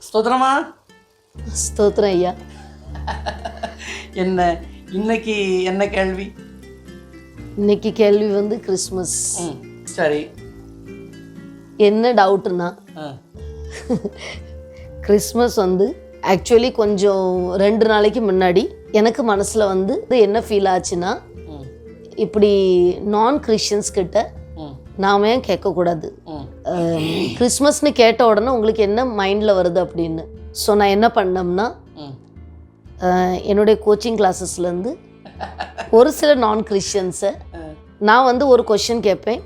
ஸ்தோத்திரமா? ஸ்தோத்திரம் ஐயா. என்ன இன்னைக்கு என்ன கேள்வி? இன்னைக்கு கேள்வி வந்து கிறிஸ்மஸ். சரி, என்ன டவுட்னா, கிறிஸ்மஸ் வந்து ஆக்சுவலி கொஞ்சம் 2 நாளைக்கு முன்னாடி எனக்கு மனசில் வந்து என்ன ஃபீல் ஆச்சுன்னா, இப்படி நான் கிறிஸ்டியன்ஸ் கிட்ட நாம ஏன் கேட்கக்கூடாது, கிறிஸ்மஸ்னு கேட்ட உடனே உங்களுக்கு என்ன மைண்டில் வருது அப்படின்னு. ஸோ நான் என்ன பண்ணோம்னா, என்னுடைய கோச்சிங் கிளாஸஸ்லேருந்து ஒரு சில நான் கிறிஸ்டியன்ஸை நான் வந்து ஒரு கொஷின் கேட்பேன்,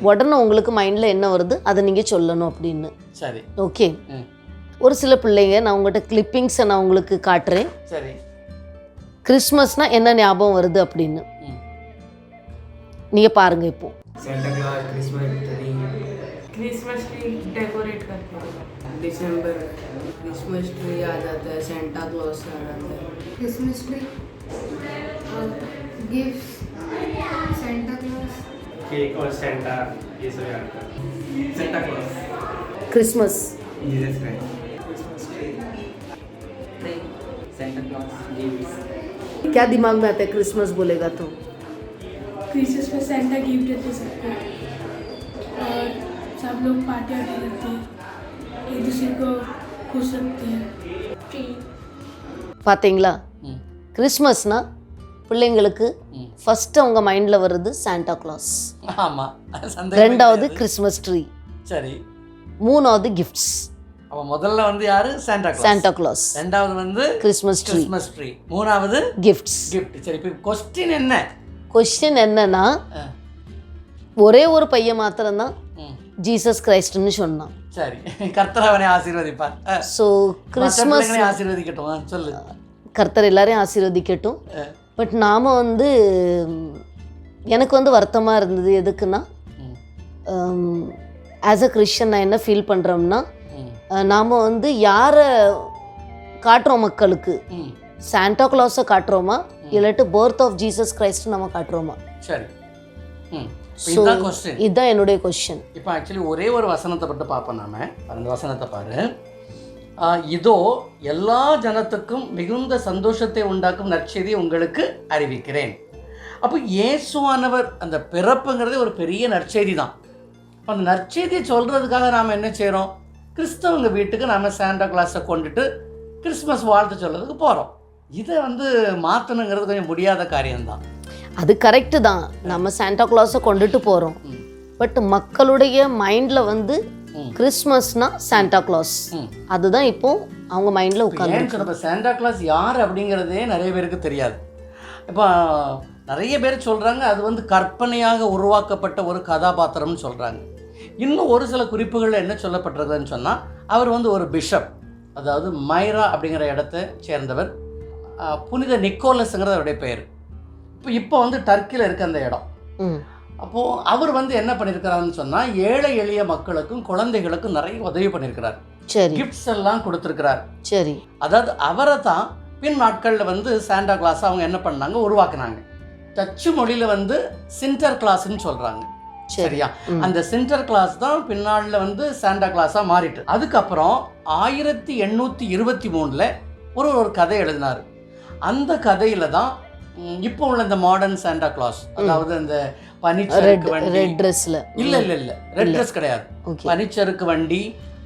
உடனே உங்களுக்கு மைண்டில் என்ன வருது அதை நீங்கள் சொல்லணும் அப்படின்னு. சரி, ஓகே. ஒரு சில பிள்ளைங்க நான் உங்கள்கிட்ட கிளிப்பிங்ஸை நான் உங்களுக்கு காட்டுறேன். சரி, கிறிஸ்மஸ்னால் என்ன ஞாபகம் வருது அப்படின்னு நீங்கள் பாருங்கள். இப்போ Santa Claus Christmas tree decorate करते हैं। दिसंबर क्रिसमस ट्री आ जाता है, सेंटा क्लॉज आ जाता है। Christmas tree, gifts, Santa Claus, cake और सेंटा, ये सब याद कर। Santa Claus, Christmas, Jesus Christ, Christmas tree, Santa Claus, gifts. क्या दिमाग में आता है क्रिसमस बोलेगा तो? क्रिसमस में सेंटा गिफ्ट देते सबको और सब लोग पार्टी वार्टी करते हैं, एक दूसरे को खुश रखते हैं। ट्री, பார்த்தீங்களா? கிறிஸ்மஸ்னா பிள்ளைங்களுக்கு ஃபஸ்ட்டு அவங்க மைண்டில் வருது சாண்டா கிளாஸ், ஆமாம், ரெண்டாவது கிறிஸ்மஸ் ட்ரீ, சரி, மூணாவது கிஃப்ட்ஸ். அப்போ முதல்ல வந்து யாரு? சாண்டா கிளாஸ், ரெண்டாவது வந்து கிறிஸ்மஸ் ட்ரீ, கிறிஸ்மஸ் ட்ரீ, மூணாவது கிஃப்ட்ஸ். கிஃப்ட். சரி, இப்போ கொஸ்டின் என்ன? கொஸ்டின் என்னன்னா, ஒரே ஒரு பையன் மாத்திரம்தான் ஜீசஸ் கிரைஸ்ட்னு சொன்னான். சரி, கர்த்தர் அவனை ஆசீர்வதிப்பார். ஸோ கிறிஸ்மஸ் ஆசீர்வதிக்கட்டும், சொல்லு. கர்த்தர் எல்லாரையும் ஆசீர்வதிக்கட்டும். பட் நாம் வந்து எனக்கு வந்து வருத்தமாக இருந்தது. எதுக்குன்னா, ஆஸ் அ கிறிஸ்டியன் நான் என்ன ஃபீல் பண்ணுறோம்னா, நாம் வந்து யாரை காட்டுறோம் மக்களுக்கு? சாண்டா கிளாஸை காட்டுறோமா, இல்லாட்டி பர்த் ஆஃப் ஜீசஸ் கிரைஸ்ட் நம்ம காட்டுறோமா? சரி, இதுதான் என்னுடைய கொஸ்டின். இப்போ ஆக்சுவலி ஒரே ஒரு வசனத்தை மட்டும் பார்ப்போம் நாம. அந்த வசனத்தை பாரு. இதோ எல்லா ஜனத்துக்கும் மிகுந்த சந்தோஷத்தை உண்டாக்கும் நற்செய்தியை உங்களுக்கு அறிவிக்கிறேன். அப்போ இயேசுவானவர் அந்த பிறப்புங்கிறதே ஒரு பெரிய நற்செய்தி தான். அந்த நற்செய்தியை சொல்கிறதுக்காக நாம் என்ன செய்கிறோம்? கிறிஸ்தவங்க வீட்டுக்கு நாம் சாண்டா கிளாஸை கொண்டுட்டு கிறிஸ்மஸ் வாழ்த்து சொல்கிறதுக்கு போகிறோம். இதை வந்து மாற்றணுங்கிறது கொஞ்சம் முடியாத காரியம்தான். அது கரெக்டு தான், நம்ம சாண்டா கிளாஸை கொண்டுட்டு போகிறோம். பட் மக்களுடைய மைண்டில் வந்து கிறிஸ்மஸ்னா சாண்டா கிளாஸ், அதுதான் இப்போ அவங்க மைண்டில் உட்காந்து. சாண்டா கிளாஸ் யார் அப்படிங்கிறதே நிறைய பேருக்கு தெரியாது. இப்போ நிறைய பேர் சொல்கிறாங்க அது வந்து கற்பனையாக உருவாக்கப்பட்ட ஒரு கதாபாத்திரம்னு சொல்கிறாங்க. இன்னும் ஒரு சில குறிப்புகளில் என்ன சொல்லப்பட்டிருக்குதுன்னு சொன்னால், அவர் வந்து ஒரு பிஷப், அதாவது மைரா அப்படிங்கிற இடத்தை சேர்ந்தவர். புனித நிக்கோலஸுங்கிறது அவருடைய பேர். இப்போ வந்து டர்க்கியில் இருக்க அந்த இடம். அப்போது அவர் வந்து என்ன பண்ணியிருக்கிறாருன்னு சொன்னால், ஏழை எளிய மக்களுக்கும் குழந்தைகளுக்கும் நிறைய உதவி பண்ணியிருக்கிறார். சரி, கிஃப்ட்ஸ் எல்லாம் கொடுத்துருக்கிறார். சரி, அதாவது அவரை தான் பின் நாட்களில் வந்து சாண்டா கிளாஸ் அவங்க என்ன பண்ணாங்க, உருவாக்குனாங்க. டச்சு மொழியில் வந்து சின்டர் கிளாஸ்ன்னு சொல்கிறாங்க. சரியா? அந்த சின்டர் கிளாஸ் தான் பின்னாளில் வந்து சாண்டா கிளாஸாக மாறிட்டு. அதுக்கப்புறம் 1823 ஒரு கதை எழுதினார். அந்த கதையில் தான் இப்போ உள்ள இந்த மாடர்ன் சாண்டா கிளாஸ், அதாவது இந்த பனிச்சறுக்கு வண்டி, ரெட் ட்ரெஸ்ல இல்லை ரெட் ட்ரெஸ் கிடையாது, பனிச்சறுக்கு வண்டி,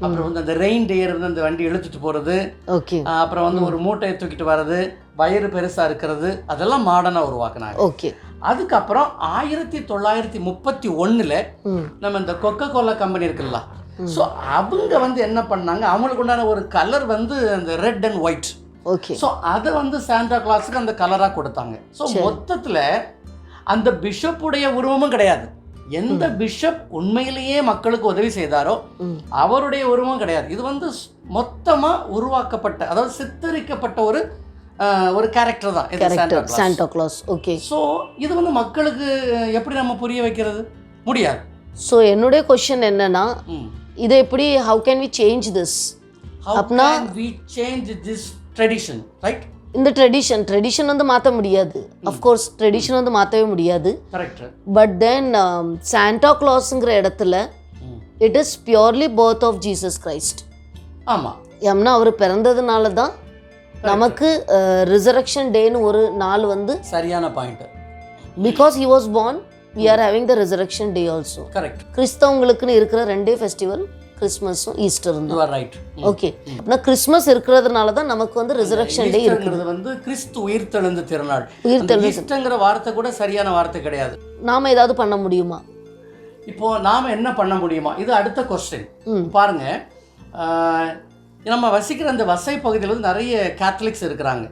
அப்புறம் வந்து அந்த ரெயின் டேயர் வந்து அந்த வண்டி இழுத்துட்டு போகிறது, அப்புறம் வந்து ஒரு மூட்டையை தூக்கிட்டு வர்றது, வயிறு பெருசாக இருக்கிறது, அதெல்லாம் மாடர்னாக உருவாக்குனாங்க. ஓகே. அதுக்கப்புறம் 1931 நம்ம இந்த கொக்கோ கோலா கம்பெனி இருக்குல்ல, ஸோ அவங்க வந்து என்ன பண்ணாங்க, அவங்களுக்கு உண்டான ஒரு கலர் வந்து அந்த red and white. Okay. So அதை வந்து சாண்டா கிளாஸுக்கு அந்த கலராக கொடுத்தாங்க. ஸோ மொத்தத்தில் அந்த பிஷப்புடைய உருவமும் கிடையாது. எந்த பிஷப் உண்மையிலேயே மக்களுக்கு உதவி செய்தாரோ அவருடைய உருவம் கிடையாது. இது வந்து மொத்தமாக உருவாக்கப்பட்ட, அதாவது சித்தரிக்கப்பட்ட ஒரு கேரக்டர் தான் சாண்டா கிளாஸ். ஓகே. ஸோ இது வந்து மக்களுக்கு எப்படி நம்ம புரிய வைக்கிறது? முடியாது. ஸோ என்னுடைய கொஸ்டின் என்னன்னா, இதை எப்படி, how can we change this? How can we change this tradition, right? இந்த ட்ரெடிஷன் வந்து மாற்ற முடியாது. அஃப்கோர்ஸ் ட்ரெடிஷன் வந்து மாற்றவே முடியாது. கரெக்ட். பட் தென் சாண்டா கிளாஸுங்கிற இடத்துல it is purely birth of Jesus Christ. ஆமாம். ஏம்னா அவர் பிறந்ததுனால தான் நமக்கு ரிசரக்ஷன் டேன்னு ஒரு நாள் வந்து, சரியான point. Because he was born we are having the resurrection day also. Correct. கிறிஸ்தவங்களுக்குன்னு இருக்கிற ரெண்டே ஃபெஸ்டிவல் கிறிஸ்மஸும் ஈஸ்டரும் யூ தான். Are right. ஓகே, அப்படின்னா கிறிஸ்மஸ் இருக்கிறதுனால தான் நமக்கு வந்து ரிசரக்ஷன் டே இருக்குது. ஈஸ்டர்ங்கிறது வந்து கிறிஸ்து உயிர்த்தெழுந்த திருநாள். உயிர்த்தெழுந்த ஈஸ்டர்ங்கிற வார்த்தை கூட சரியான வார்த்தை கிடையாது. நாம ஏதாவது பண்ண முடியுமா? இப்போ நாம என்ன பண்ண முடியுமா, இது அடுத்த கொஸ்டின். பாருங்க, நம்ம வசிக்கிற அந்த வசை பகுதியில் வந்து நிறைய கேத்தலிக்ஸ் இருக்கிறாங்க,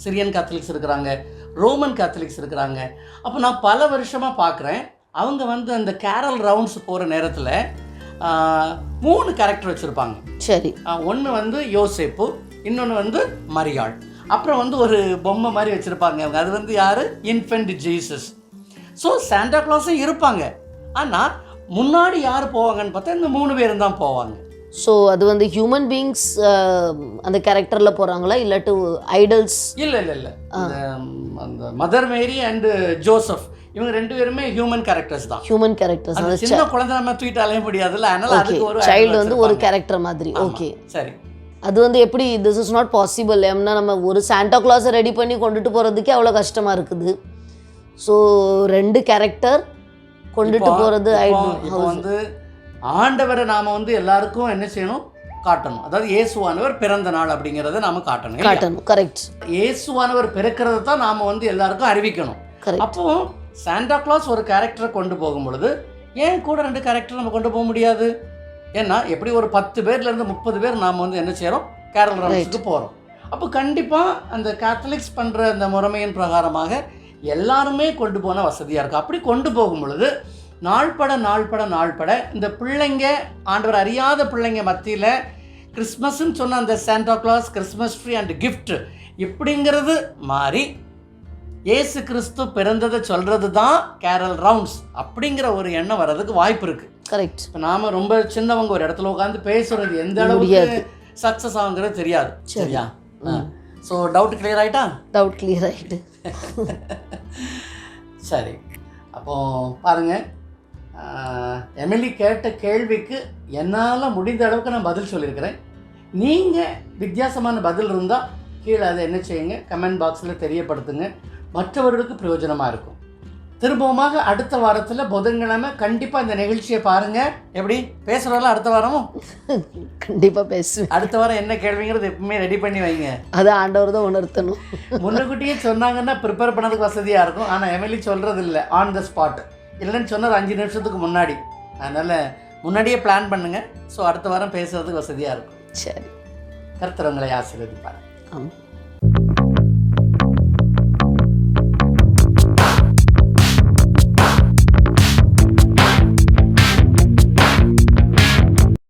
சிரியன் கேத்தலிக்ஸ் இருக்கிறாங்க, ரோமன் கேத்தலிக்ஸ் இருக்கிறாங்க. அப்போ நான் பல வருஷமாக பார்க்குறேன், அவங்க வந்து அந்த கேரல் ரவுண்ட்ஸ் போகிற நேரத்தில் 3 கேரக்டர் வச்சுருப்பாங்க. சரி. ஒன்று வந்து யோசேப்பு, இன்னொன்று வந்து மரியாள், அப்புறம் வந்து ஒரு பொம்மை மாதிரி வச்சுருப்பாங்க அவங்க. அது வந்து யார்? Infant Jesus. ஸோ சாண்டா கிளாஸும் இருப்பாங்க. ஆனால் முன்னாடி யார் போவாங்கன்னு பார்த்தா இந்த 3 பேரும் தான் போவாங்க. ஸோ அது வந்து ஹியூமன் பீயிங்ஸ் அந்த கேரக்டரில் போகிறாங்களா, இல்லாட்டு ஐடல்ஸ்? இல்லை அந்த மதர் மேரி அண்டு ஜோசப் இவங்க 2 பேருமே ஹியூமன் கேரக்டர்ஸ் தான். Human characters. அந்த சின்ன குழந்தை நம்ம தூக்கிட்டு அலைய முடியாதுல்ல, அதனால அதுக்கு ஒரு சைல்டு வந்து ஒரு கேரக்டர் மாதிரி. ஓகே, சரி. அது வந்து எப்படி, திஸ் இஸ் நாட் பாசிபிள். ஏன்னா நம்ம ஒரு சாண்டா கிளாஸை ரெடி பண்ணி கொண்டுட்டு போகிறதுக்கே அவ்வளோ கஷ்டமாக இருக்குது. ஸோ 2 கேரக்டர் கொண்டுட்டு போகிறது இப்போ வந்து ஆண்டவரை நாம் வந்து எல்லாருக்கும் என்ன செய்யணும்? காட்டணும். அதாவது இயேசுவானவர் பிறந்த நாள் அப்படிங்கிறத நாம் காட்டணும். கரெக்ட். இயேசுவானவர் பிறக்கிறத தான் நாம் வந்து எல்லாருக்கும் அறிவிக்கணும். அப்போ சாண்டா கிளாஸ் ஒரு கேரக்டரை கொண்டு போகும் பொழுது ஏன் கூட 2 கேரக்டர் நம்ம கொண்டு போக முடியாது? ஏன்னா எப்படி ஒரு 10 பேர்லேருந்து 30 பேர் நாம் வந்து என்ன செய்கிறோம்? கேரல் ரவுண்ட்ஸுக்கு போகிறோம். அப்போ கண்டிப்பாக அந்த கேத்தலிக்ஸ் பண்ணுற அந்த முறைமையின் பிரகாரமாக எல்லாருமே கொண்டு போனால் வசதியாக இருக்கும். அப்படி கொண்டு போகும் பொழுது நாள்பட இந்த பிள்ளைங்க, ஆண்டவர் அறியாத பிள்ளைங்க மத்தியில் கிறிஸ்மஸ்ன்னு சொன்ன அந்த Santa Claus, Christmas tree and gift இப்படிங்கிறது மாறி இயேசு கிறிஸ்து பிறந்ததை சொல்கிறது தான் கேரல் ரவுண்ட்ஸ் அப்படிங்கிற ஒரு எண்ணம் வர்றதுக்கு வாய்ப்பு இருக்குது. கரெக்ட். இப்போ நாம் ரொம்ப சின்னவங்க ஒரு இடத்துல உட்காந்து பேசுகிறது எந்த அளவுக்கு சக்ஸஸ் ஆகுங்கிறது தெரியாது. சரியா? ஸோ டவுட் கிளியர் ஆகிட்டா? டவுட் கிளியர் ஆகிட்டு. சரி, அப்போ பாருங்கள், எமிலி கேட்ட கேள்விக்கு என்னால் முடிந்த அளவுக்கு நான் பதில் சொல்லியிருக்கிறேன். நீங்கள் வித்தியாசமான பதில் இருந்தால் கீழே அதை என்ன செய்யுங்க, கமெண்ட் பாக்ஸில் தெரியப்படுத்துங்க. மற்றவர்களுக்கு பிரயோஜனமாக இருக்கும். திரும்பவுமாக அடுத்த வாரத்தில் புதன்கிழமை கண்டிப்பாக இந்த நிகழ்ச்சியை பாருங்கள். எப்படி பேசுகிறோம்ல, அடுத்த வாரமும் கண்டிப்பாக பேசுவேன். அடுத்த வாரம் என்ன கேள்விங்கிறது எப்பவுமே ரெடி பண்ணி வைங்க. அதை ஆண்டவர் தான் உணர்த்தணும். முன்னுக்கூட்டியே சொன்னாங்கன்னா ப்ரிப்பேர் பண்ணதுக்கு வசதியாக இருக்கும். ஆனால் எம்எல்ஏ சொல்கிறது இல்லை, ஆன் த ஸ்பாட். இல்லைன்னு சொன்னால் 5 நிமிஷத்துக்கு முன்னாடி. அதனால் முன்னாடியே பிளான் பண்ணுங்கள். ஸோ அடுத்த வாரம் பேசுகிறதுக்கு வசதியாக இருக்கும். சரி, கர்த்தர் உங்களை ஆசீர்வதிப்பார். ஆமாம்.